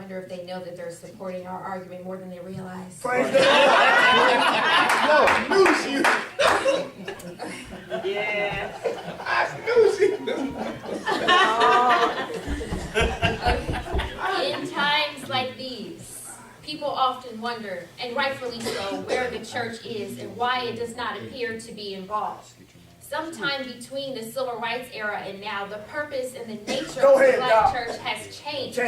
wonder if they know that they're supporting our argument more than they realize. Praise God. No, news you. Yeah. I knew she knew. In times like these, people often wonder, and rightfully so, where the church is and why it does not appear to be involved. Sometime between the civil rights era and now, the purpose and the nature of the black church has changed.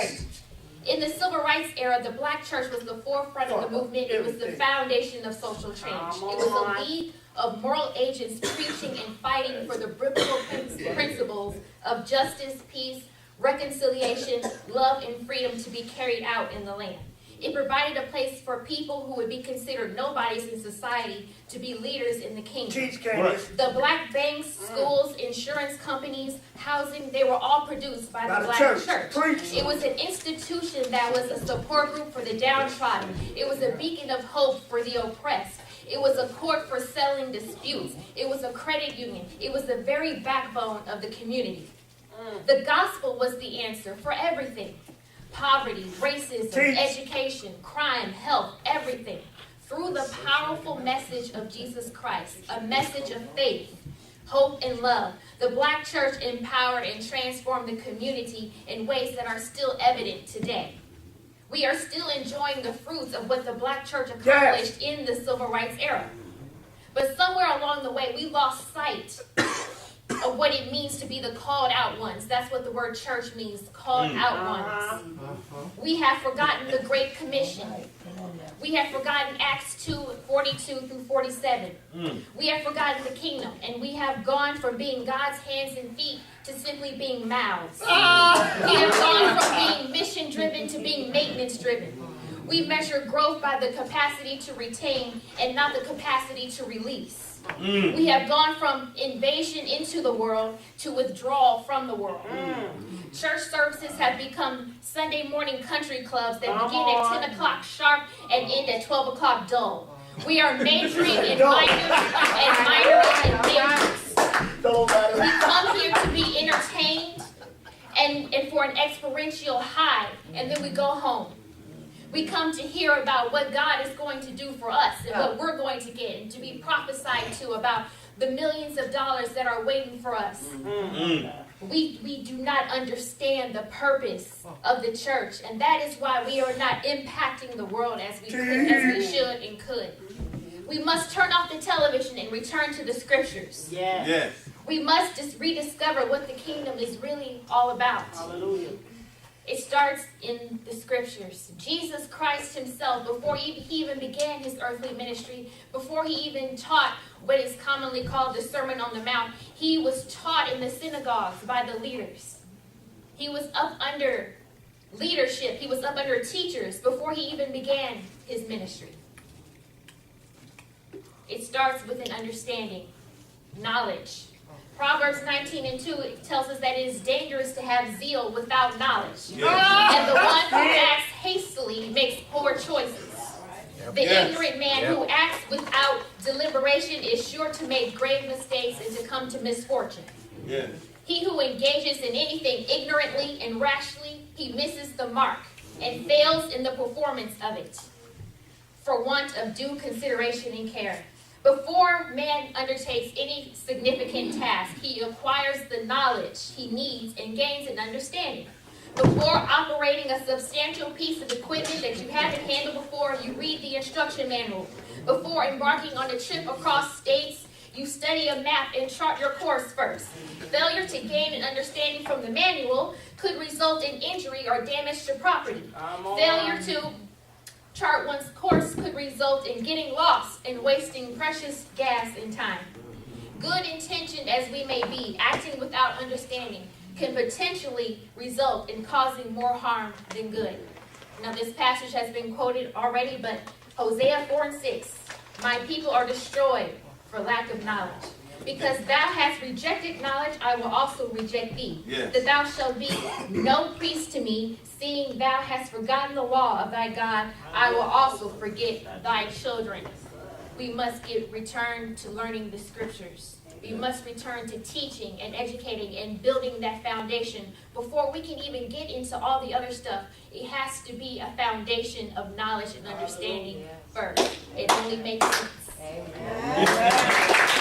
In the civil rights era, the black church was the forefront of the movement. It was the foundation of social change. It was a league of moral agents preaching and fighting for the biblical principles of justice, peace, reconciliation, love, and freedom to be carried out in the land. It provided a place for people who would be considered nobodies in society to be leaders in the kingdom. Teach, Candice. The black banks, schools, insurance companies, housing, they were all produced by the black church. It was an institution that was a support group for the downtrodden. It was a beacon of hope for the oppressed. It was a court for settling disputes. It was a credit union. It was the very backbone of the community. The gospel was the answer for everything. Poverty, racism, education, crime, health, everything. Through the powerful message of Jesus Christ, a message of faith, hope, and love, the black church empowered and transformed the community in ways that are still evident today. We are still enjoying the fruits of what the black church accomplished in the civil rights era. But somewhere along the way, we lost sight of what it means to be the called out ones. That's what the word church means, called out ones. We have forgotten the Great Commission. We have forgotten Acts 2:42 through 47. We have forgotten the kingdom, and we have gone from being God's hands and feet to simply being mouths. We have gone from being mission-driven to being maintenance-driven. We measure growth by the capacity to retain and not the capacity to release. We have gone from invasion into the world to withdrawal from the world. Church services have become Sunday morning country clubs that begin at 10 o'clock sharp and end at 12 o'clock dull. We are majoring in minors and minors in majors. We come here to be entertained and for an experiential high, and then we go home. We come to hear about what God is going to do for us and what we're going to get, and to be prophesied to about the millions of dollars that are waiting for us. We do not understand the purpose of the church, and that is why we are not impacting the world as we should and could. We must turn off the television and return to the scriptures. Yes. We must just rediscover what the kingdom is really all about. Hallelujah. It starts in the scriptures. Jesus Christ himself, before he even began his earthly ministry, before he even taught what is commonly called the Sermon on the Mount, he was taught in the synagogues by the leaders. He was up under leadership. He was up under teachers before he even began his ministry. It starts with an understanding, knowledge. Proverbs 19:2 tells us that it is dangerous to have zeal without knowledge. And the one who acts hastily makes poor choices. The ignorant man who acts without deliberation is sure to make grave mistakes and to come to misfortune. He who engages in anything ignorantly and rashly, he misses the mark and fails in the performance of it for want of due consideration and care. Before man undertakes any significant task, he acquires the knowledge he needs and gains an understanding. Before operating a substantial piece of equipment that you haven't handled before, you read the instruction manual. Before embarking on a trip across states, you study a map and chart your course first. Failure to gain an understanding from the manual could result in injury or damage to property. Failure to chart one's course could result in getting lost and wasting precious gas and time. Good intentioned as we may be, acting without understanding can potentially result in causing more harm than good. Now this passage has been quoted already, but Hosea 4:6, my people are destroyed for lack of knowledge. Because thou hast rejected knowledge, I will also reject thee. That thou shalt be no priest to me, seeing thou hast forgotten the law of thy God, I will also forget thy children. We must return to learning the scriptures. We must return to teaching and educating and building that foundation. Before we can even get into all the other stuff, it has to be a foundation of knowledge and understanding first. It only makes sense. Amen.